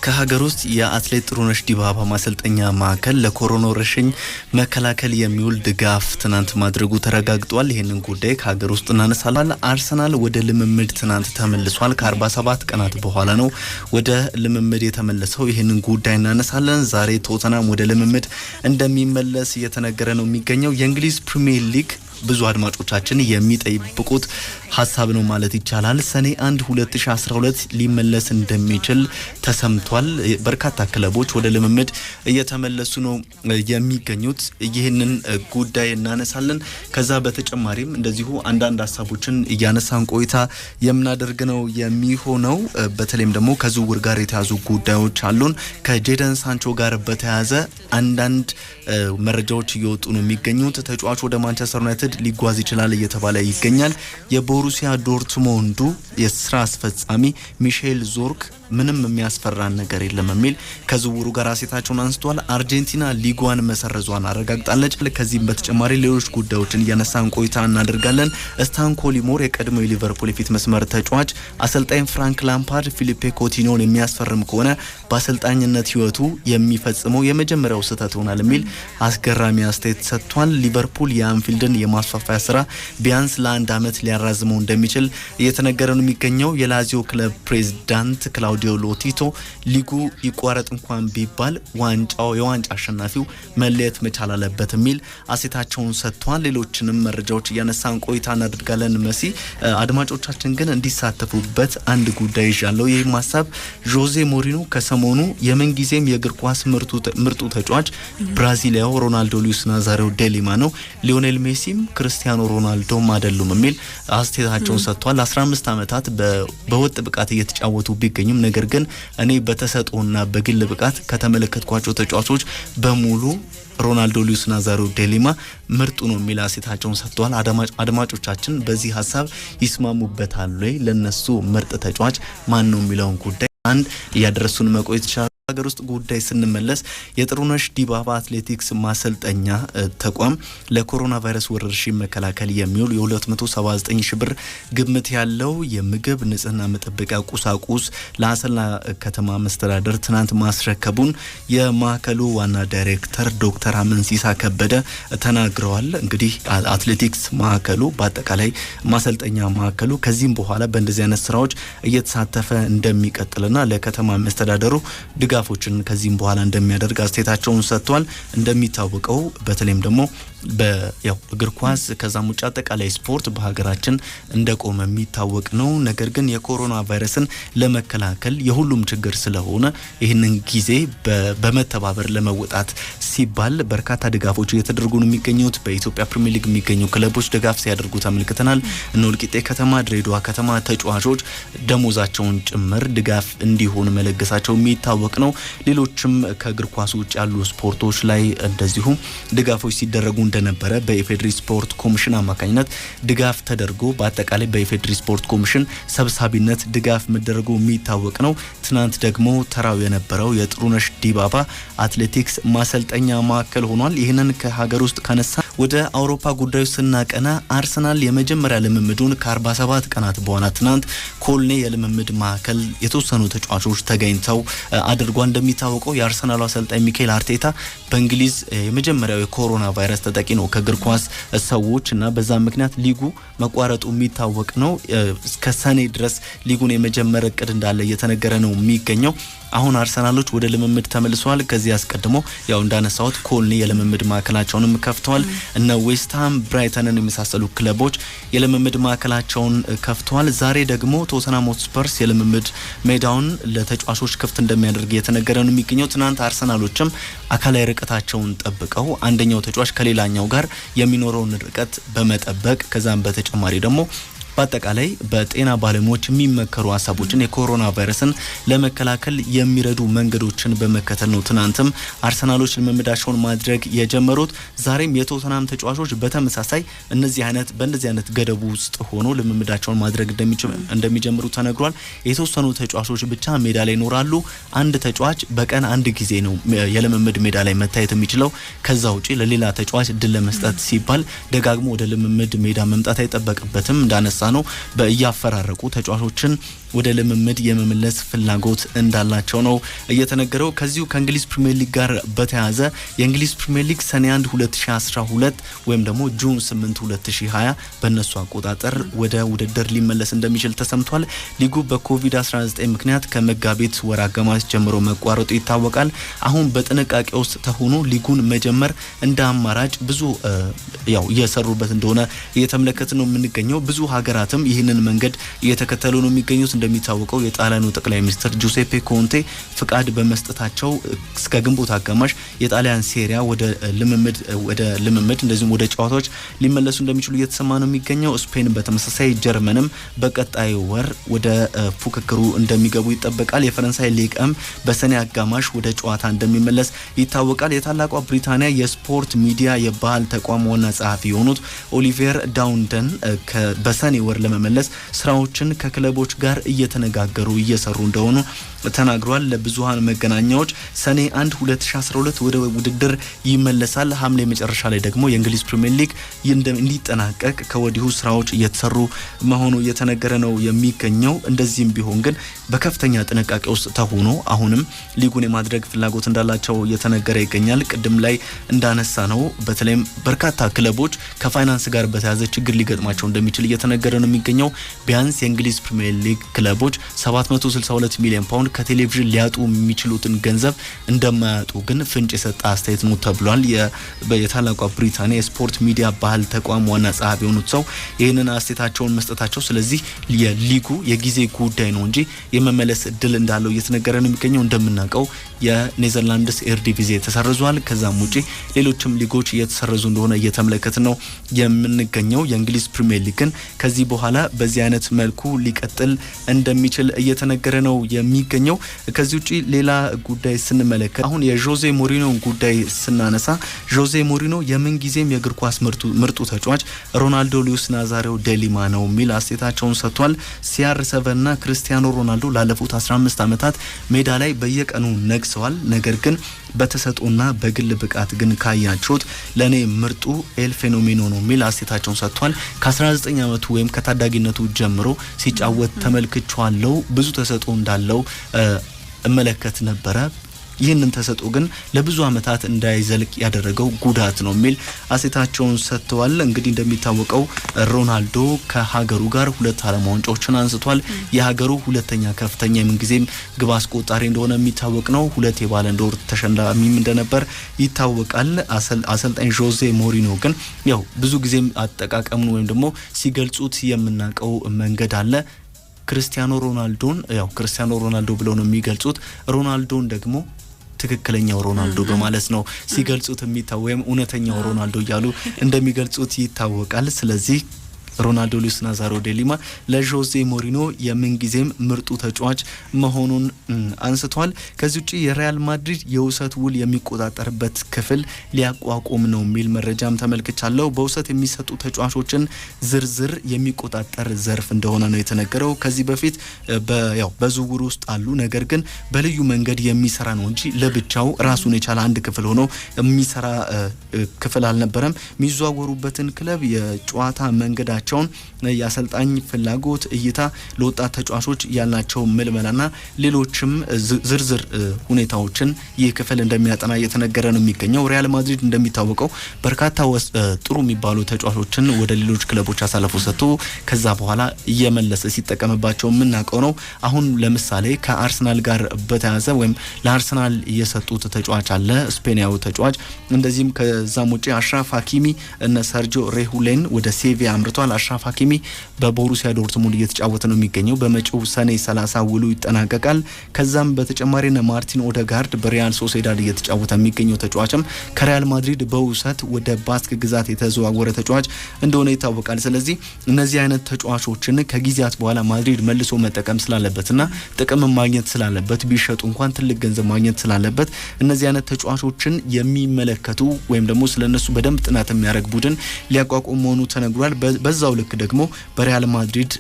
ከሀገር ውስጥ የአትሌት ጥሩነሽ ዲባባ ማሰልጠኛ ማዕከል ለኮሮና ወረርሽኝ መከላከል የሚውል ድጋፍ ትናንት ማድረጉ ተረጋግጧል። ይሄንን ጉዳይ ከሀገር ውስጥ እናነሳለን። አርሰናል ወደ ልምምድ ትናንት ተመልሷል። ከ47 ቀናት በኋላ ነው ወደ ልምምድ የተመለሰው። ይሄንን ጉዳይ እናነሳለን። ዛሬ ቶተናም ወደ ልምምድ እንደሚመለስ እየተነገረ ነው የሚገኘው። የእንግሊዝ ፕሪሚየር ሊግ ብዙ አድማጮቻችን የሚጠይቁት ሀሳብ ነው ማለት ይቻላል። ሰኔ 1 2012 ሊመለስ እንደሚችል ተሰምቷል። በርካታ ክለቦች ወደ ልምምድ እየተመለሱ ነው የሚገኙት። ይህንን ጉዳይ እናነሳለን። ከዛ በተጨማሪም እንደዚሁ አንዳንድ ሀሳቦችን እያነሳን ቆይታ የምናደርግ ነው የሚሆነው። በተለይም ደግሞ ከዝውውር ጋር የተያዙ ጉዳዮች አሉን። ከጄደን ሳንቾ ጋር በተያያዘ አንዳንድ መረጃዎች እየወጡ ነው የሚገኙት። ተጫዋቹ ወደ ማንቸስተር ዩናይትድ ሊጓዝ ይችላል እየተባለ ይገኛል። የቦሩሲያ ዶርትሙንዱ የስራ አስፈጻሚ ሚሼል ዞርክ ምንም የሚያስፈራን ነገር የለም የሚል ከዝውውሩ ጋር አሴታቸውን አንስተዋል። አርጀንቲና ሊጓን መሰረዟን አረጋግጣለች። ከዚህም በተጨማሪ ሌሎች ጉዳዮችን እያነሳን ቆይታ እናደርጋለን። ስታን ኮሊሞር የቀድሞ የሊቨርፑል የፊት መስመር ተጫዋች አሰልጣኝ ፍራንክ ላምፓርድ ፊሊፔ ኮቲኖን የሚያስፈርም ከሆነ በአሰልጣኝነት ህይወቱ የሚፈጽመው የመጀመሪያው ስህተት ይሆናል የሚል አስገራሚ አስተያየት ሰጥቷል። ሊቨርፑል የአንፊልድን የማስፋፋያ ስራ ቢያንስ ለአንድ አመት ሊያራዝመው እንደሚችል እየተነገረ ነው የሚገኘው። የላዚዮ ክለብ ፕሬዝዳንት ክላውዲዮ ሎቲቶ ሊጉ ይቋረጥ እንኳን ቢባል የዋንጫ አሸናፊው መለየት መቻል አለበት የሚል አሴታቸውን ሰጥቷል። ሌሎችንም መረጃዎች እያነሳን ቆይታ እናደርጋለን። መሲ አድማጮቻችን ግን እንዲሳተፉበት አንድ ጉዳይ ይዣለሁ። ይህ ሀሳብ ጆዜ ሞሪኖ ከሰሞኑ የምንጊዜም የእግር ኳስ ምርጡ ተጫዋች ብራዚሊያው ሮናልዶ ሉዊስ ናዛሪዮ ዴሊማ ነው፣ ሊዮኔል ሜሲም ክርስቲያኖ ሮናልዶም አይደሉም የሚል አስተያየታቸውን ሰጥቷል። 15 ዓመታት በወጥ ብቃት እየተጫወቱ ቢገኙም ነገር ግን እኔ በተሰጥኦና በግል ብቃት ከተመለከትኳቸው ተጫዋቾች በሙሉ ሮናልዶ ሉዊስ ናዛሪዮ ዴሊማ ምርጡ ነው የሚል አስተያየታቸውን ሰጥቷል። አድማጮቻችን በዚህ ሀሳብ ይስማሙበታል ወይ? ለነሱ ምርጥ ተጫዋች ማን ነው የሚለውን ጉዳይ አንድ ያደረሱን መቆየት ይችላል። ሀገር ውስጥ ጉዳይ ስንመለስ የጥሩነሽ ዲባባ አትሌቲክስ ማሰልጠኛ ተቋም ለኮሮና ቫይረስ ወረርሽኝ መከላከል የሚውል የ279 ሺህ ብር ግምት ያለው የምግብ ንጽህና መጠበቂያ ቁሳቁስ ለአሰላ ከተማ መስተዳደር ትናንት ማስረከቡን የማዕከሉ ዋና ዳይሬክተር ዶክተር አመንሲሳ ከበደ ተናግረዋል። እንግዲህ አትሌቲክስ ማዕከሉ በአጠቃላይ ማሰልጠኛ ማዕከሉ ከዚህም በኋላ በእንደዚህ አይነት ስራዎች እየተሳተፈ እንደሚቀጥልና ለከተማ መስተዳደሩ ድጋፎችን ከዚህም በኋላ እንደሚያደርግ አስተያየታቸውን ሰጥቷል። እንደሚታወቀው በተለይም ደግሞ እግር ኳስ ከዛም ውጭ አጠቃላይ ስፖርት በሀገራችን እንደቆመ የሚታወቅ ነው። ነገር ግን የኮሮና ቫይረስን ለመከላከል የሁሉም ችግር ስለሆነ ይህንን ጊዜ በመተባበር ለመወጣት ሲባል በርካታ ድጋፎች እየተደረጉ ነው የሚገኙት። በኢትዮጵያ ፕሪሚየር ሊግ የሚገኙ ክለቦች ድጋፍ ሲያደርጉ ተመልክተናል። እነ ወልቂጤ ከተማ፣ ድሬዳዋ ከተማ ተጫዋቾች ደሞዛቸውን ጭምር ድጋፍ እንዲሆን መለገሳቸው የሚታወቅ ነው። ሌሎችም ከእግር ኳስ ውጭ ያሉ ስፖርቶች ላይ እንደዚሁ ድጋፎች ሲደረጉ እንደነበረ በኢፌድሪ ስፖርት ኮሚሽን አማካኝነት ድጋፍ ተደርጎ በአጠቃላይ በኢፌድሪ ስፖርት ኮሚሽን ሰብሳቢነት ድጋፍ መደረጉ የሚታወቅ ነው። ትናንት ደግሞ ተራው የነበረው የጥሩነሽ ዲባባ አትሌቲክስ ማሰልጠኛ ማዕከል ሆኗል። ይህንን ከሀገር ውስጥ ካነሳ ወደ አውሮፓ ጉዳዮች ስናቀና አርሰናል የመጀመሪያ ልምምዱን ከ47 ቀናት በኋላ ትናንት ኮልኔ የልምምድ ማዕከል የተወሰኑ ተጫዋቾች ተገኝተው አድርጓል። እንደሚታወቀው የአርሰናሉ አሰልጣኝ ሚኬል አርቴታ በእንግሊዝ የመጀመሪያው የኮሮና ቫይረስ ተጠቂ ነው ከእግር ኳስ ሰዎች እና በዛ ምክንያት ሊጉ መቋረጡ የሚታወቅ ነው። እስከ ሰኔ ድረስ ሊጉን የመጀመር እቅድ እንዳለ እየተነገረ ነው የሚገኘው። አሁን አርሰናሎች ወደ ልምምድ ተመልሰዋል። ከዚህ አስቀድሞ ያው እንዳነሳሁት ኮልኒ የልምምድ ማዕከላቸውንም ከፍተዋል። እነ ዌስትሃም፣ ብራይተንን የመሳሰሉ ክለቦች የልምምድ ማዕከላቸውን ከፍተዋል። ዛሬ ደግሞ ቶተንሃም ሆትስፐርስ የልምምድ ሜዳውን ለተጫዋቾች ክፍት እንደሚያደርግ እየተነገረ ነው የሚገኘው። ትናንት አርሰናሎችም አካላዊ ርቀታቸውን ጠብቀው አንደኛው ተጫዋች ከሌላኛው ጋር የሚኖረውን ርቀት በመጠበቅ ከዛም በተጨማሪ ደግሞ በአጠቃላይ በጤና ባለሙያዎች የሚመከሩ ሀሳቦችን የኮሮና ቫይረስን ለመከላከል የሚረዱ መንገዶችን በመከተል ነው ትናንትም አርሰናሎች ልምምዳቸውን ማድረግ የጀመሩት። ዛሬም የቶተንሃም ተጫዋቾች በተመሳሳይ በእነዚህ አይነት ገደቡ ውስጥ ሆኖ ልምምዳቸውን ማድረግ እንደሚጀምሩ ተነግሯል። የተወሰኑ ተጫዋቾች ብቻ ሜዳ ላይ ይኖራሉ። አንድ ተጫዋች በቀን አንድ ጊዜ ነው የልምምድ ሜዳ ላይ መታየት የሚችለው። ከዛ ውጪ ለሌላ ተጫዋች እድል ለመስጠት ሲባል ደጋግሞ ወደ ልምምድ ሜዳ መምጣት አይጠበቅበትም። እንዳነሳ ነው በእያፈራረቁ ተጫዋቾችን ወደ ልምምድ የመመለስ ፍላጎት እንዳላቸው ነው እየተነገረው። ከዚሁ ከእንግሊዝ ፕሪሚየር ሊግ ጋር በተያያዘ የእንግሊዝ ፕሪሚየር ሊግ ሰኔ 1 2012 ወይም ደግሞ ጁን 8 2020 በእነሱ አቆጣጠር ወደ ውድድር ሊመለስ እንደሚችል ተሰምቷል። ሊጉ በኮቪድ-19 ምክንያት ከመጋቢት ወር አጋማሽ ጀምሮ መቋረጡ ይታወቃል። አሁን በጥንቃቄ ውስጥ ተሆኖ ሊጉን መጀመር እንደ አማራጭ ብዙ እየሰሩበት እንደሆነ እየተመለከትን ነው የምንገኘው። ብዙ ሀገራትም ይህንን መንገድ እየተከተሉ ነው የሚገኙት። እንደሚታወቀው የጣሊያኑ ጠቅላይ ሚኒስትር ጁሴፔ ኮንቴ ፍቃድ በመስጠታቸው እስከ ግንቦት አጋማሽ የጣሊያን ሴሪያ ወደ ልምምድ እንደዚሁም ወደ ጨዋታዎች ሊመለሱ እንደሚችሉ እየተሰማ ነው የሚገኘው። ስፔን በተመሳሳይ ጀርመንም በቀጣዩ ወር ወደ ፉክክሩ እንደሚገቡ ይጠበቃል። የፈረንሳይ ሊግም በሰኔ አጋማሽ ወደ ጨዋታ እንደሚመለስ ይታወቃል። የታላቋ ብሪታንያ የስፖርት ሚዲያ የባህል ተቋም ዋና ጸሐፊ የሆኑት ኦሊቨር ዳውንደን በሰኔ ወር ለመመለስ ስራዎችን ከክለቦች ጋር እየተነጋገሩ እየሰሩ እንደሆኑ ተናግሯል። ለብዙሃን መገናኛዎች ሰኔ 1 2012 ወደ ውድድር ይመለሳል። ሐምሌ መጨረሻ ላይ ደግሞ የእንግሊዝ ፕሪሚየር ሊግ እንዲጠናቀቅ ከወዲሁ ስራዎች እየተሰሩ መሆኑ እየተነገረ ነው የሚገኘው። እንደዚህም ቢሆን ግን በከፍተኛ ጥንቃቄ ውስጥ ተሆኖ አሁንም ሊጉን የማድረግ ፍላጎት እንዳላቸው እየተነገረ ይገኛል። ቅድም ላይ እንዳነሳ ነው በተለይም በርካታ ክለቦች ከፋይናንስ ጋር በተያያዘ ችግር ሊገጥማቸው እንደሚችል እየተነገረ ነው የሚገኘው። ቢያንስ የእንግሊዝ ፕሪሚየር ሊግ ክለቦች 762 ሚሊዮን ፓውንድ ከቴሌቪዥን ሊያጡ የሚችሉትን ገንዘብ እንደማያጡ ግን ፍንጭ የሰጠ አስተያየት ነው ተብሏል። የታላቋ ብሪታንያ የስፖርት ሚዲያ ባህል ተቋም ዋና ጸሐፊ የሆኑት ሰው ይህንን አስተያየታቸውን መስጠታቸው ስለዚህ የሊጉ የጊዜ ጉዳይ ነው እንጂ የመመለስ እድል እንዳለው እየተነገረ ነው የሚገኘው። እንደምናውቀው የኔዘርላንድስ ኤርዲቪዜ ተሰርዟል። ከዛም ውጪ ሌሎችም ሊጎች እየተሰረዙ እንደሆነ እየተመለከትን ነው የምንገኘው። የእንግሊዝ ፕሪሚየር ሊግ ግን ከዚህ በኋላ በዚህ አይነት መልኩ ሊቀጥል እንደሚችል እየተነገረ ነው የሚገኘው። ከዚህ ውጪ ሌላ ጉዳይ ስንመለከት አሁን የጆዜ ሞሪኖ ጉዳይ ስናነሳ ጆዜ ሞሪኖ የምን ጊዜም የእግር ኳስ ምርጡ ተጫዋች ሮናልዶ ሉዊስ ናዛሪዮ ዴሊማ ነው የሚል አስተያየታቸውን ሰጥቷል። CR7 እና ክርስቲያኖ ሮናልዶ ላለፉት 15 ዓመታት ሜዳ ላይ በየቀኑ ነግሰዋል። ነገር ግን በተሰጥኦና በግል ብቃት ግን ካያችሁት ለኔ ምርጡ ኤል ፌኖሜኖ ነው የሚል አስተያየታቸውን ሰጥቷል። ከ19 ዓመቱ ወይም ከታዳጊነቱ ጀምሮ ሲጫወት ተመልክቻለሁ። ብዙ ተሰጥኦ እንዳለው እመለከት ነበረ። ይህንን ተሰጥኦ ግን ለብዙ ዓመታት እንዳይዘልቅ ያደረገው ጉዳት ነው የሚል አስተያየታቸውን ሰጥተዋል። እንግዲህ እንደሚታወቀው ሮናልዶ ከሀገሩ ጋር 2 ዓለም ዋንጫዎችን አንስቷል። የሀገሩ ሁለተኛ ከፍተኛ የምንጊዜም ግብ አስቆጣሪ እንደሆነ የሚታወቅ ነው። 2 የባለን ዶር ተሸላሚም እንደነበር ይታወቃል። አሰልጣኝ ጆዜ ሞሪኖ ግን ብዙ ጊዜም አጠቃቀሙን ወይም ደግሞ ሲገልጹት የምናውቀው መንገድ አለ። ክርስቲያኖ ሮናልዶ ብለው ነው የሚገልጹት። ሮናልዶን ደግሞ ትክክለኛው ሮናልዶ በማለት ነው ሲገልጹት ወይም እውነተኛው ሮናልዶ እያሉ እንደሚገልጹት ይታወቃል። ስለዚህ ሮናልዶ ሉዊስ ናዛሪዮ ዴሊማ ለጆዜ ሞሪኖ የምንጊዜም ምርጡ ተጫዋች መሆኑን አንስቷል። ከዚህ ውጪ የሪያል ማድሪድ የውሰት ውል የሚቆጣጠርበት ክፍል ሊያቋቁም ነው የሚል መረጃም ተመልክቻለሁ። በውሰት የሚሰጡ ተጫዋቾችን ዝርዝር የሚቆጣጠር ዘርፍ እንደሆነ ነው የተነገረው። ከዚህ በፊት በዝውውር ውስጥ አሉ፣ ነገር ግን በልዩ መንገድ የሚሰራ ነው እንጂ ለብቻው ራሱን የቻለ አንድ ክፍል ሆኖ የሚሰራ ክፍል አልነበረም። የሚዘዋወሩበትን ክለብ የጨዋታ መንገዳቸውን የአሰልጣኝ ፍላጎት እይታ ለወጣት ተጫዋቾች ያላቸው ምልመላና ሌሎችም ዝርዝር ሁኔታዎችን ይህ ክፍል እንደሚያጠና እየተነገረ ነው የሚገኘው። ሪያል ማድሪድ እንደሚታወቀው በርካታ ጥሩ የሚባሉ ተጫዋቾችን ወደ ሌሎች ክለቦች አሳልፎ ሰጥቶ ከዛ በኋላ እየመለሰ ሲጠቀምባቸው የምናውቀው ነው። አሁን ለምሳሌ ከአርሰናል ጋር በተያያዘ ወይም ለአርሰናል የሰጡት ተጫዋች አለ፣ ስፔናዊ ተጫዋች። እንደዚህም ከዛም ውጪ አሽራፍ ሀኪሚ እነ ሰርጂዮ ሬሁሌን ወደ ሴቪያ አምርቷል። አሽራፍ ሀኪሚ በቦሩሲያ ዶርትሙንድ እየተጫወተ ነው የሚገኘው። በመጪው ሰኔ 30 ውሉ ይጠናቀቃል። ከዛም በተጨማሪ ማርቲን ኦዴጋርድ በሪያል ሶሴዳድ እየተጫወተ የሚገኘው ተጫዋችም ከሪያል ማድሪድ በውሰት ወደ ባስክ ግዛት የተዘዋወረ ተጫዋች እንደሆነ ይታወቃል። ስለዚህ እነዚህ አይነት ተጫዋቾችን ከጊዜያት በኋላ ማድሪድ መልሶ መጠቀም ስላለበትና ጥቅም ማግኘት ስላለበት ቢሸጡ እንኳን ትልቅ ገንዘብ ማግኘት ስላለበት እነዚህ አይነት ተጫዋቾችን የሚመለከቱ ወይም ደግሞ ስለነሱ በደንብ ጥናት የሚያደርግ ቡድን ሊያቋቁም መሆኑ ተነግሯል። በዛው በዛው ልክ ደግሞ በሪያል ማድሪድ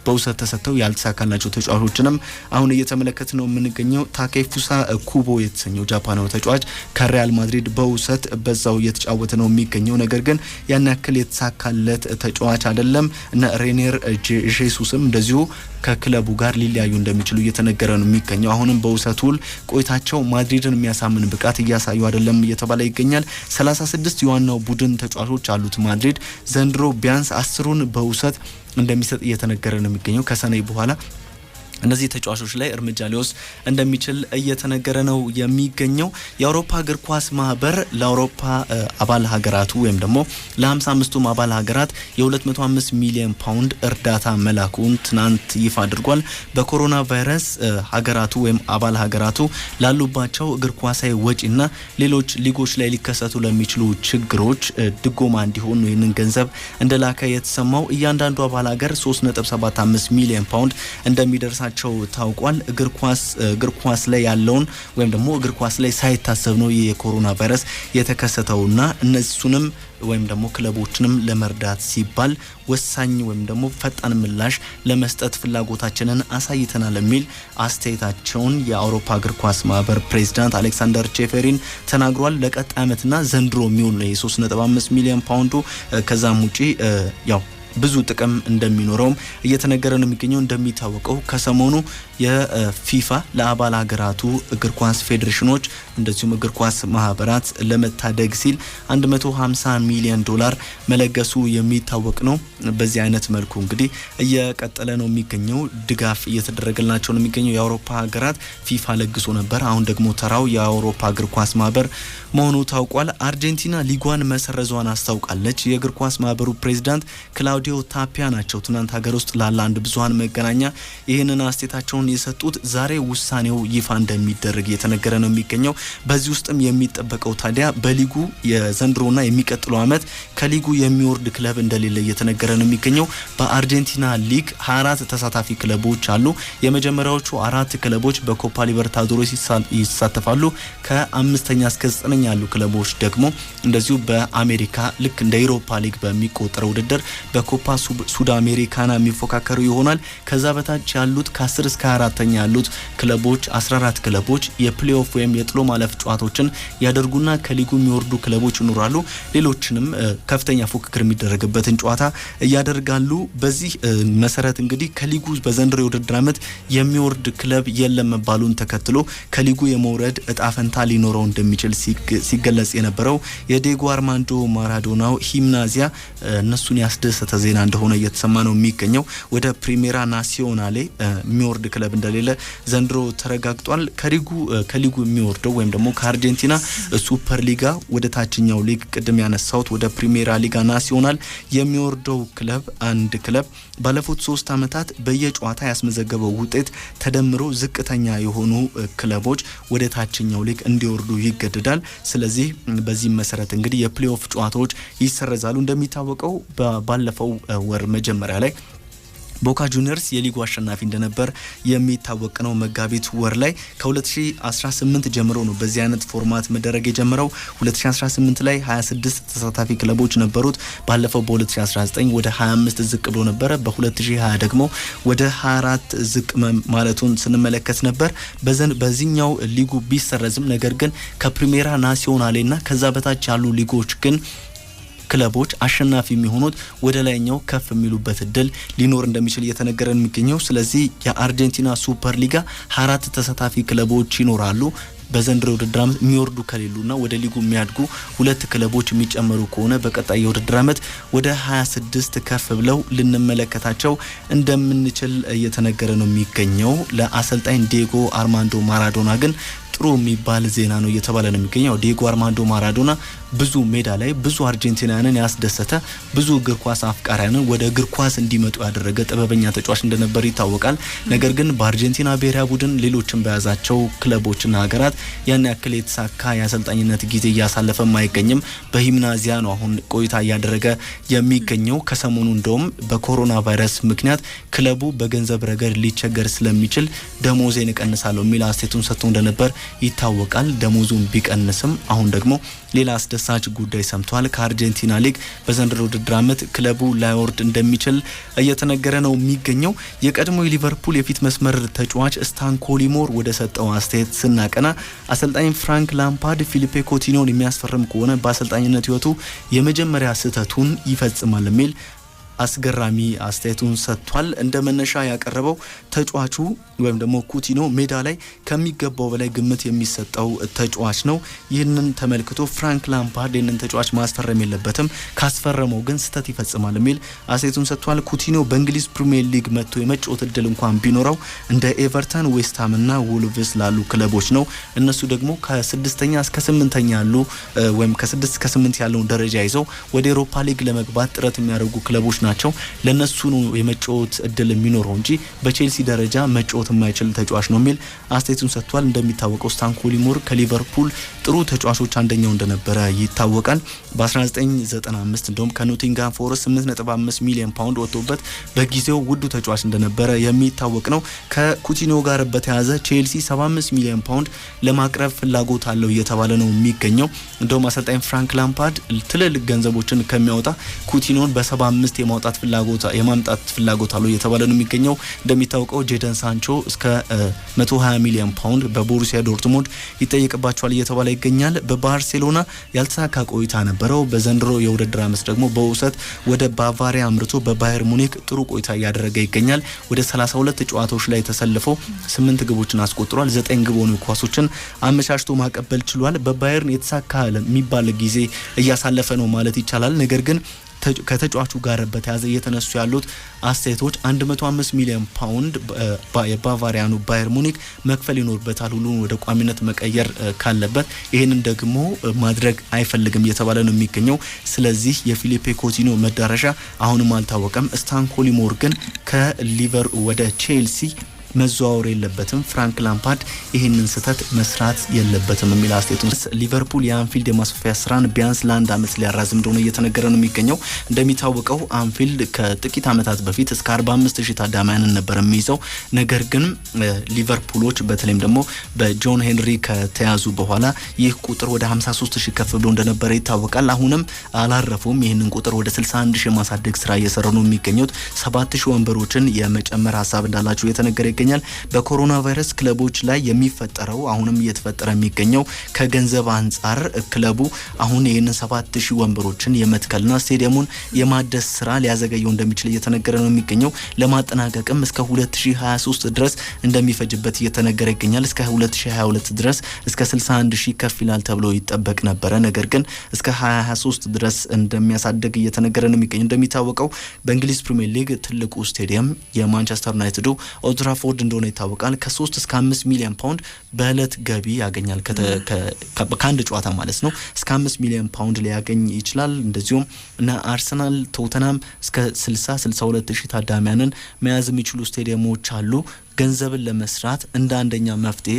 በውሰት ተሰጥተው ያልተሳካላቸው ተጫዋቾችንም አሁን እየተመለከተ ነው የምንገኘው። ታኬፉሳ ኩቦ የተሰኘው ጃፓናዊ ተጫዋች ከሪያል ማድሪድ በውሰት በዛው እየተጫወተ ነው የሚገኘው። ነገር ግን ያን ያክል የተሳካለት ተጫዋች አይደለም። እና ሬኔር ጄሱስም እንደዚሁ ከክለቡ ጋር ሊለያዩ እንደሚችሉ እየተነገረ ነው የሚገኘው። አሁንም በውሰት ውል ቆይታቸው ማድሪድን የሚያሳምን ብቃት እያሳዩ አይደለም እየተባለ ይገኛል። 36 የዋናው ቡድን ተጫዋቾች አሉት ማድሪድ ዘንድሮ ቢያንስ 10ን በውሰት እንደሚሰጥ እየተነገረ ነው የሚገኘው። ከሰኔ በኋላ እነዚህ ተጫዋቾች ላይ እርምጃ ሊወስድ እንደሚችል እየተነገረ ነው የሚገኘው። የአውሮፓ እግር ኳስ ማህበር ለአውሮፓ አባል ሀገራቱ ወይም ደግሞ ለ55ቱም አባል ሀገራት የ205 ሚሊዮን ፓውንድ እርዳታ መላኩን ትናንት ይፋ አድርጓል። በኮሮና ቫይረስ ሀገራቱ ወይም አባል ሀገራቱ ላሉባቸው እግር ኳሳዊ ወጪና ሌሎች ሊጎች ላይ ሊከሰቱ ለሚችሉ ችግሮች ድጎማ እንዲሆን ነው ይህንን ገንዘብ እንደላከ የተሰማው። እያንዳንዱ አባል ሀገር 3.75 ሚሊዮን ፓውንድ እንደሚደርስ ታውቋል። እግር ኳስ ላይ ያለውን ወይም ደግሞ እግር ኳስ ላይ ሳይታሰብ ነው የኮሮና ቫይረስ የተከሰተውና እነሱንም ወይም ደግሞ ክለቦችንም ለመርዳት ሲባል ወሳኝ ወይም ደግሞ ፈጣን ምላሽ ለመስጠት ፍላጎታችንን አሳይተናል የሚል አስተያየታቸውን የአውሮፓ እግር ኳስ ማህበር ፕሬዚዳንት አሌክሳንደር ቼፌሪን ተናግሯል። ለቀጣይ ዓመትና ዘንድሮ የሚሆን ነው የ3.5 ሚሊዮን ፓውንዱ ከዛም ውጪ ያው ብዙ ጥቅም እንደሚኖረውም እየተነገረ ነው የሚገኘው። እንደሚታወቀው ከሰሞኑ የፊፋ ለአባል ሀገራቱ እግር ኳስ ፌዴሬሽኖች እንደዚሁም እግር ኳስ ማህበራት ለመታደግ ሲል 150 ሚሊዮን ዶላር መለገሱ የሚታወቅ ነው። በዚህ አይነት መልኩ እንግዲህ እየቀጠለ ነው የሚገኘው። ድጋፍ እየተደረገላቸው ነው የሚገኘው። የአውሮፓ ሀገራት ፊፋ ለግሶ ነበር። አሁን ደግሞ ተራው የአውሮፓ እግር ኳስ ማህበር መሆኑ ታውቋል። አርጀንቲና ሊጓን መሰረዟን አስታውቃለች። የእግር ኳስ ማህበሩ ፕሬዚዳንት ክላውዲዮ ታፒያ ናቸው ትናንት ሀገር ውስጥ ላለ አንድ ብዙሃን መገናኛ ይህንን አስተያየታቸውን የሰጡት። ዛሬ ውሳኔው ይፋ እንደሚደረግ እየተነገረ ነው የሚገኘው። በዚህ ውስጥም የሚጠበቀው ታዲያ በሊጉ የዘንድሮና የሚቀጥለው ዓመት ከሊጉ የሚወርድ ክለብ እንደሌለ እየተነገረ ነው የሚገኘው። በአርጀንቲና ሊግ 24 ተሳታፊ ክለቦች አሉ። የመጀመሪያዎቹ 4 ክለቦች በኮፓ ሊበርታዶሮስ ይሳተፋሉ። ከ5ኛ እስከ 9ኛ ያሉ ክለቦች ደግሞ እንደዚሁ በአሜሪካ ልክ እንደ አውሮፓ ሊግ በሚቆጠረው ውድድር በኮፓ ሱድ አሜሪካና የሚፎካከሩ ይሆናል። ከዛ በታች ያሉት ከ10 እስከ 4ኛ ያሉት ክለቦች 14 ክለቦች የፕሌኦፍ ወይም የጥሎ ማለፍ ጨዋታዎችን ያደርጉና ከሊጉ የሚወርዱ ክለቦች ይኖራሉ። ሌሎችንም ከፍተኛ ፉክክር የሚደረግበትን ጨዋታ ያደርጋሉ። በዚህ መሰረት እንግዲህ ከሊጉ በዘንድሮ የውድድር ዓመት የሚወርድ ክለብ የለም መባሉን ተከትሎ ከሊጉ የመውረድ እጣ ፈንታ ሊኖረው እንደሚችል ሲገለጽ የነበረው የዲዬጎ አርማንዶ ማራዶናው ሂምናዚያ እነሱን ያስደሰተ ዜና እንደሆነ እየተሰማ ነው የሚገኘው። ወደ ፕሪሜራ ናሲዮናሌ የሚወርድ ክለብ እንደሌለ ዘንድሮ ተረጋግጧል። ከሊጉ የሚወርደው ወይም ደግሞ ከአርጀንቲና ሱፐር ሊጋ ወደ ታችኛው ሊግ ቅድም ያነሳውት ወደ ፕሪሜራ ሊጋ ናሲዮናል የሚወርደው ክለብ አንድ ክለብ ባለፉት 3 ዓመታት በየጨዋታ ያስመዘገበው ውጤት ተደምሮ ዝቅተኛ የሆኑ ክለቦች ወደ ታችኛው ሊግ እንዲወርዱ ይገደዳል። ስለዚህ በዚህ መሰረት እንግዲህ የፕሌኦፍ ጨዋታዎች ይሰረዛሉ። እንደሚታወቀው ባለፈው ወር መጀመሪያ ላይ ቦካ ጁኒየርስ የሊጉ አሸናፊ እንደነበር የሚታወቅ ነው። መጋቢት ወር ላይ ከ2018 ጀምሮ ነው በዚህ አይነት ፎርማት መደረግ የጀመረው። 2018 ላይ 26 ተሳታፊ ክለቦች ነበሩት። ባለፈው በ2019 ወደ 25 ዝቅ ብሎ ነበረ። በ2020 ደግሞ ወደ 24 ዝቅ ማለቱን ስንመለከት ነበር። በዚህኛው ሊጉ ቢሰረዝም ነገር ግን ከፕሪሜራ ናሲዮናሌና ከዛ በታች ያሉ ሊጎች ግን ክለቦች አሸናፊ የሚሆኑት ወደ ላይኛው ከፍ የሚሉበት እድል ሊኖር እንደሚችል እየተነገረ የሚገኘው። ስለዚህ የአርጀንቲና ሱፐር ሊጋ 4 ተሳታፊ ክለቦች ይኖራሉ። በዘንድሮ ውድድር ዓመት የሚወርዱ ከሌሉና ወደ ሊጉ የሚያድጉ 2 ክለቦች የሚጨመሩ ከሆነ በቀጣይ የውድድር ዓመት ወደ 26 ከፍ ብለው ልንመለከታቸው እንደምንችል እየተነገረ ነው የሚገኘው። ለአሰልጣኝ ዲዬጎ አርማንዶ ማራዶና ግን ጥሩ የሚባል ዜና ነው እየተባለ ነው የሚገኘው። ዲዬጎ አርማንዶ ማራዶና ብዙ ሜዳ ላይ ብዙ አርጀንቲናውያንን ያስደሰተ ብዙ እግር ኳስ አፍቃሪያንን ወደ እግር ኳስ እንዲመጡ ያደረገ ጥበበኛ ተጫዋች እንደነበር ይታወቃል። ነገር ግን በአርጀንቲና ብሔራዊ ቡድን ሌሎችን በያዛቸው ክለቦችና ሀገራት ያን ያክል የተሳካ የአሰልጣኝነት ጊዜ እያሳለፈም አይገኝም። በሂምናዚያ ነው አሁን ቆይታ እያደረገ የሚገኘው። ከሰሞኑ እንደውም በኮሮና ቫይረስ ምክንያት ክለቡ በገንዘብ ረገድ ሊቸገር ስለሚችል ደሞዜን እቀንሳለሁ የሚል አስተያየቱን ሰጥቶ እንደነበር ይታወቃል። ደሞዙን ቢቀንስም አሁን ደግሞ ሌላ አስደሳች ጉዳይ ሰምቷል። ከአርጀንቲና ሊግ በዘንድሮ ውድድር ዓመት ክለቡ ላይወርድ እንደሚችል እየተነገረ ነው የሚገኘው። የቀድሞ የሊቨርፑል የፊት መስመር ተጫዋች ስታን ኮሊሞር ወደ ሰጠው አስተያየት ስናቀና አሰልጣኝ ፍራንክ ላምፓርድ ፊሊፔ ኮቲኒዮን የሚያስፈርም ከሆነ በአሰልጣኝነት ህይወቱ የመጀመሪያ ስህተቱን ይፈጽማል የሚል አስገራሚ አስተያየቱን ሰጥቷል። እንደ መነሻ ያቀረበው ተጫዋቹ ወይም ደግሞ ኩቲኖ ሜዳ ላይ ከሚገባው በላይ ግምት የሚሰጠው ተጫዋች ነው። ይህንን ተመልክቶ ፍራንክ ላምፓርድ ይህንን ተጫዋች ማስፈረም የለበትም፣ ካስፈረመው ግን ስህተት ይፈጽማል የሚል አስተያየቱን ሰጥቷል። ኩቲኖ በእንግሊዝ ፕሪሚየር ሊግ መጥቶ የመጫወት እድል እንኳን ቢኖረው እንደ ኤቨርተን፣ ዌስትሃም እና ውልቭስ ላሉ ክለቦች ነው። እነሱ ደግሞ ከ6ኛ እስከ 8ኛ ያሉ ወይም ከ6 እስከ 8 ያለውን ደረጃ ይዘው ወደ ኤሮፓ ሊግ ለመግባት ጥረት የሚያደርጉ ክለቦች ናቸው። ለነሱ ነው የመጫወት እድል የሚኖረው እንጂ በቼልሲ ደረጃ መጫወት የማይችል ተጫዋች ነው የሚል አስተያየቱን ሰጥቷል። እንደሚታወቀው ስታን ኮሊሞር ከሊቨርፑል ጥሩ ተጫዋቾች አንደኛው እንደነበረ ይታወቃል። በ1995 እንደውም ከኖቲንጋም ፎረስት 8.5 ሚሊዮን ፓውንድ ወጥቶበት በጊዜው ውዱ ተጫዋች እንደነበረ የሚታወቅ ነው። ከኩቲኒዮ ጋር በተያያዘ ቼልሲ 75 ሚሊዮን ፓውንድ ለማቅረብ ፍላጎት አለው እየተባለ ነው የሚገኘው። እንደውም አሰልጣኝ ፍራንክ ላምፓርድ ትልልቅ ገንዘቦችን ከሚያወጣ ኩቲኒዮን በ75 የማምጣት ፍላጎት አለው እየተባለ ነው የሚገኘው። እንደሚታወቀው ጄደን ሳንቾ እስከ 120 ሚሊዮን ፓውንድ በቦሩሲያ ዶርትሙንድ ይጠየቅባቸዋል እየተባለ ይገኛል። በባርሴሎና ያልተሳካ ቆይታ ነበረው። በዘንድሮ የውድድር ዓመት ደግሞ በውሰት ወደ ባቫሪያ አምርቶ በባየር ሙኒክ ጥሩ ቆይታ እያደረገ ይገኛል። ወደ 32 ጨዋታዎች ላይ ተሰልፈው 8 ግቦችን አስቆጥሯል። 9 ግብ ሆኑ ኳሶችን አመቻችቶ ማቀበል ችሏል። በባየርን የተሳካ የሚባል ጊዜ እያሳለፈ ነው ማለት ይቻላል። ነገር ግን ከተጫዋቹ ጋር በተያዘ እየተነሱ ያሉት አስተያየቶች 105 ሚሊዮን ፓውንድ የባቫሪያኑ ባየር ሙኒክ መክፈል ይኖርበታል፣ ሁሉን ወደ ቋሚነት መቀየር ካለበት ይህንን ደግሞ ማድረግ አይፈልግም እየተባለ ነው የሚገኘው። ስለዚህ የፊሊፔ ኮቲኒዮ መዳረሻ አሁንም አልታወቀም። ስታን ኮሊሞር ግን ከሊቨር ወደ ቼልሲ መዘዋወር የለበትም፣ ፍራንክ ላምፓርድ ይህንን ስህተት መስራት የለበትም የሚል አስተያየቱን ሊቨርፑል የአንፊልድ የማስፋፊያ ስራን ቢያንስ ለአንድ ዓመት ሊያራዝም እንደሆነ እየተነገረ ነው የሚገኘው። እንደሚታወቀው አንፊልድ ከጥቂት ዓመታት በፊት እስከ 45,000 ታዳሚያንን ነበር የሚይዘው። ነገር ግን ሊቨርፑሎች በተለይም ደግሞ በጆን ሄንሪ ከተያዙ በኋላ ይህ ቁጥር ወደ 53,000 ከፍ ብሎ እንደነበረ ይታወቃል። አሁንም አላረፉም። ይህንን ቁጥር ወደ 61,000 የማሳደግ ስራ እየሰሩ ነው የሚገኙት። 7,000 ወንበሮችን የመጨመር ሀሳብ እንዳላቸው እየተነገረ ይገኛል። በኮሮና ቫይረስ ክለቦች ላይ የሚፈጠረው አሁንም እየተፈጠረ የሚገኘው ከገንዘብ አንጻር ክለቡ አሁን ይህንን 7,000 ወንበሮችን የመትከልና ስቴዲየሙን የማደስ ስራ ሊያዘገየው እንደሚችል እየተነገረ ነው የሚገኘው። ለማጠናቀቅም እስከ 2023 ድረስ እንደሚፈጅበት እየተነገረ ይገኛል። እስከ 2022 ድረስ እስከ 61,000 ከፍ ይላል ተብሎ ይጠበቅ ነበረ። ነገር ግን እስከ 2023 ድረስ እንደሚያሳድግ እየተነገረ ነው የሚገኘው። እንደሚታወቀው በእንግሊዝ ፕሪሚየር ሊግ ትልቁ ስቴዲየም የማንቸስተር ዩናይትዱ ኦልድ ትራፎርድ እንደሆነ ይታወቃል። ከ3 እስከ 5 ሚሊዮን ፓውንድ በእለት ገቢ ያገኛል። ከአንድ ጨዋታ ማለት ነው። እስከ 5 ሚሊዮን ፓውንድ ሊያገኝ ይችላል። እንደዚሁም እና አርሰናል፣ ቶተናም እስከ 62,000 ታዳሚያንን መያዝ የሚችሉ ስቴዲየሞች አሉ። ገንዘብን ለመስራት እንደ አንደኛ መፍትሄ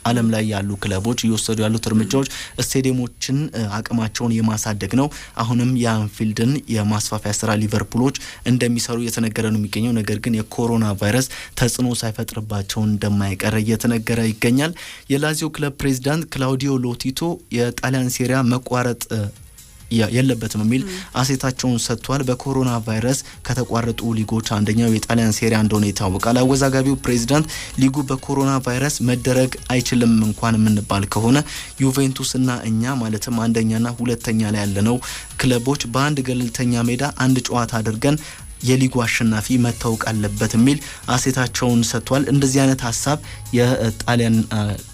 ዓለም ላይ ያሉ ክለቦች እየወሰዱ ያሉት እርምጃዎች ስቴዲየሞችን አቅማቸውን የማሳደግ ነው። አሁንም የአንፊልድን የማስፋፊያ ስራ ሊቨርፑሎች እንደሚሰሩ እየተነገረ ነው የሚገኘው። ነገር ግን የኮሮና ቫይረስ ተጽዕኖ ሳይፈጥርባቸው እንደማይቀር እየተነገረ ይገኛል። የላዚዮ ክለብ ፕሬዚዳንት ክላውዲዮ ሎቲቶ የጣሊያን ሴሪያ መቋረጥ የለበትም የሚል አስተያየታቸውን ሰጥቷል። በኮሮና ቫይረስ ከተቋረጡ ሊጎች አንደኛው የጣሊያን ሴሪያ እንደሆነ ይታወቃል። አወዛጋቢው ፕሬዚዳንት ሊጉ በኮሮና ቫይረስ መደረግ አይችልም እንኳን የምንባል ከሆነ ዩቬንቱስና እኛ ማለትም አንደኛና ሁለተኛ ላይ ያለነው ክለቦች በአንድ ገለልተኛ ሜዳ አንድ ጨዋታ አድርገን የሊጉ አሸናፊ መታወቅ አለበት የሚል አስተያየታቸውን ሰጥቷል። እንደዚህ አይነት ሀሳብ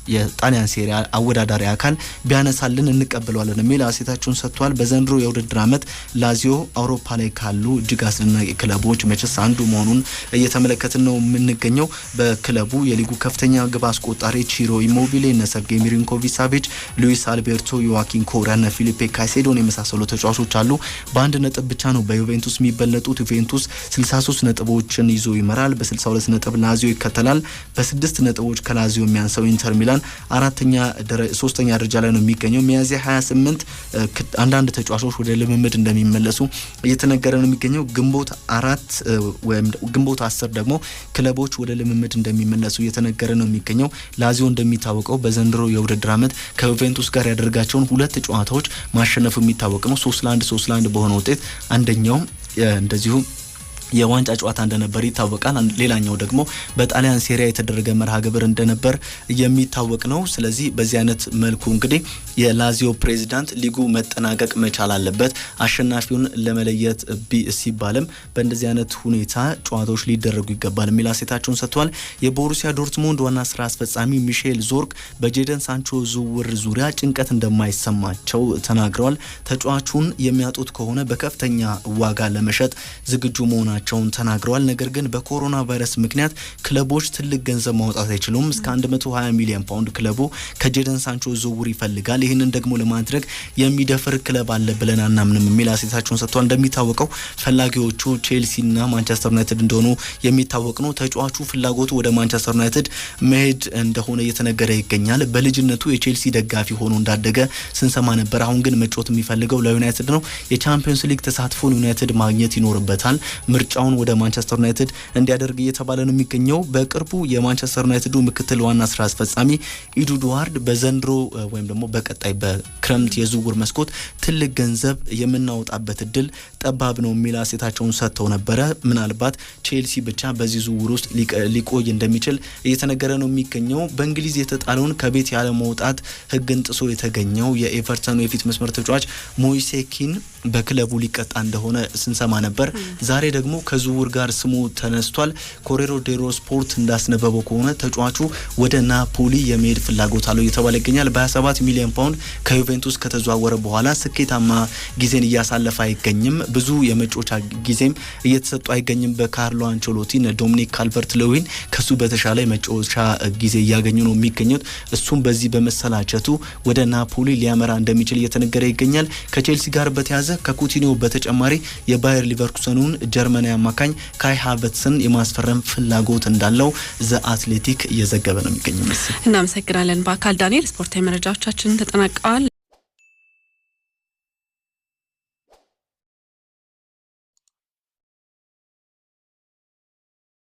የጣሊያን ሴሪያ አወዳዳሪ አካል ቢያነሳልን እንቀበለዋለን የሚል አስተያየታቸውን ሰጥቷል። በዘንድሮ የውድድር ዓመት ላዚዮ አውሮፓ ላይ ካሉ እጅግ አስደናቂ ክለቦች መቼስ አንዱ መሆኑን እየተመለከትን ነው የምንገኘው። በክለቡ የሊጉ ከፍተኛ ግብ አስቆጣሪ ቺሮ ኢሞቢሌ፣ ሰርጌይ ሚሊንኮቪች ሳቪች፣ ሉዊስ አልቤርቶ፣ ዮዋኪን ኮሪያና ፊሊፔ ካይሴዶን የመሳሰሉ ተጫዋቾች አሉ። በአንድ ነጥብ ብቻ ነው በዩቬንቱስ የሚበለጡት። ዩቬንቱስ 63 ነጥቦችን ይዞ ይመራል። በ62 ነጥብ ላዚዮ ይከተላል። በ6 ነጥቦች ከላዚዮ የሚያንሰው ኢንተር ሚላን ሚላን ሶስተኛ ደረጃ ላይ ነው የሚገኘው። ሚያዝያ 28 አንዳንድ ተጫዋቾች ወደ ልምምድ እንደሚመለሱ እየተነገረ ነው የሚገኘው። ግንቦት 4 ወይም ግንቦት 10 ደግሞ ክለቦች ወደ ልምምድ እንደሚመለሱ እየተነገረ ነው የሚገኘው። ላዚዮ እንደሚታወቀው በዘንድሮ የውድድር ዓመት ከዩቬንቱስ ጋር ያደረጋቸውን ሁለት ጨዋታዎች ማሸነፉ የሚታወቅ ነው። 3-1 በሆነ ውጤት አንደኛው እንደዚሁ የዋንጫ ጨዋታ እንደነበር ይታወቃል። ሌላኛው ደግሞ በጣሊያን ሴሪያ የተደረገ መርሃ ግብር እንደነበር የሚታወቅ ነው። ስለዚህ በዚህ አይነት መልኩ እንግዲህ የላዚዮ ፕሬዚዳንት ሊጉ መጠናቀቅ መቻል አለበት አሸናፊውን ለመለየት ሲባልም በእንደዚህ አይነት ሁኔታ ጨዋታዎች ሊደረጉ ይገባል የሚል አስተያየታቸውን ሰጥቷል። የቦሩሲያ ዶርትሙንድ ዋና ስራ አስፈጻሚ ሚሼል ዞርግ በጄደን ሳንቾ ዝውውር ዙሪያ ጭንቀት እንደማይሰማቸው ተናግረዋል። ተጫዋቹን የሚያጡት ከሆነ በከፍተኛ ዋጋ ለመሸጥ ዝግጁ መሆናቸውን ተናግረዋል። ነገር ግን በኮሮና ቫይረስ ምክንያት ክለቦች ትልቅ ገንዘብ ማውጣት አይችሉም። እስከ 120 ሚሊዮን ፓውንድ ክለቡ ከጄደን ሳንቾ ዝውውር ይፈልጋል። ይህንን ደግሞ ለማድረግ የሚደፍር ክለብ አለ ብለን አናምንም የሚል አስተያየታቸውን ሰጥተዋል። እንደሚታወቀው ፈላጊዎቹ ቼልሲና ማንቸስተር ዩናይትድ እንደሆኑ የሚታወቅ ነው። ተጫዋቹ ፍላጎቱ ወደ ማንቸስተር ዩናይትድ መሄድ እንደሆነ እየተነገረ ይገኛል። በልጅነቱ የቼልሲ ደጋፊ ሆኖ እንዳደገ ስንሰማ ነበር። አሁን ግን መጫወት የሚፈልገው ለዩናይትድ ነው። የቻምፒየንስ ሊግ ተሳትፎን ዩናይትድ ማግኘት ይኖርበታል። ምርጫውን ወደ ማንቸስተር ዩናይትድ እንዲያደርግ እየተባለ ነው የሚገኘው። በቅርቡ የማንቸስተር ዩናይትዱ ምክትል ዋና ስራ አስፈጻሚ ኢዱ ዱዋርድ በዘንድሮ ወይም ደግሞ በቀጣይ በክረምት የዝውውር መስኮት ትልቅ ገንዘብ የምናወጣበት እድል ጠባብ ነው የሚል አስተያየታቸውን ሰጥተው ነበረ። ምናልባት ቼልሲ ብቻ በዚህ ዝውውር ውስጥ ሊቆይ እንደሚችል እየተነገረ ነው የሚገኘው። በእንግሊዝ የተጣለውን ከቤት ያለ መውጣት ሕግን ጥሶ የተገኘው የኤቨርተኑ የፊት መስመር ተጫዋች ሞይሴ ኪን በክለቡ ሊቀጣ እንደሆነ ስንሰማ ነበር። ዛሬ ደግሞ ከዝውውር ጋር ስሙ ተነስቷል። ኮሬሮ ዴሎ ስፖርት እንዳስነበበው ከሆነ ተጫዋቹ ወደ ናፖሊ የመሄድ ፍላጎት አለው እየተባለ ይገኛል። በ27 ሚሊዮን ፓውንድ ከዩቬንቱስ ከተዘዋወረ በኋላ ስኬታማ ጊዜን እያሳለፈ አይገኝም። ብዙ የመጫወቻ ጊዜም እየተሰጡ አይገኝም። በካርሎ አንቸሎቲ ዶሚኒክ ካልቨርት ሎዊን ከሱ በተሻለ የመጫወቻ ጊዜ እያገኙ ነው የሚገኙት። እሱም በዚህ በመሰላቸቱ ወደ ናፖሊ ሊያመራ እንደሚችል እየተነገረ ይገኛል። ከቼልሲ ጋር በተያዘ ከኩቲኒዮ በተጨማሪ የባየር ሊቨርኩሰኑን ጀርመናዊ አማካኝ ካይ ሃቨርትስን የማስፈረም ፍላጎት እንዳለው ዘ አትሌቲክ እየዘገበ ነው የሚገኘው። እናመሰግናለን። በአካል ዳንኤል። ስፖርታዊ መረጃዎቻችን ተጠናቀዋል።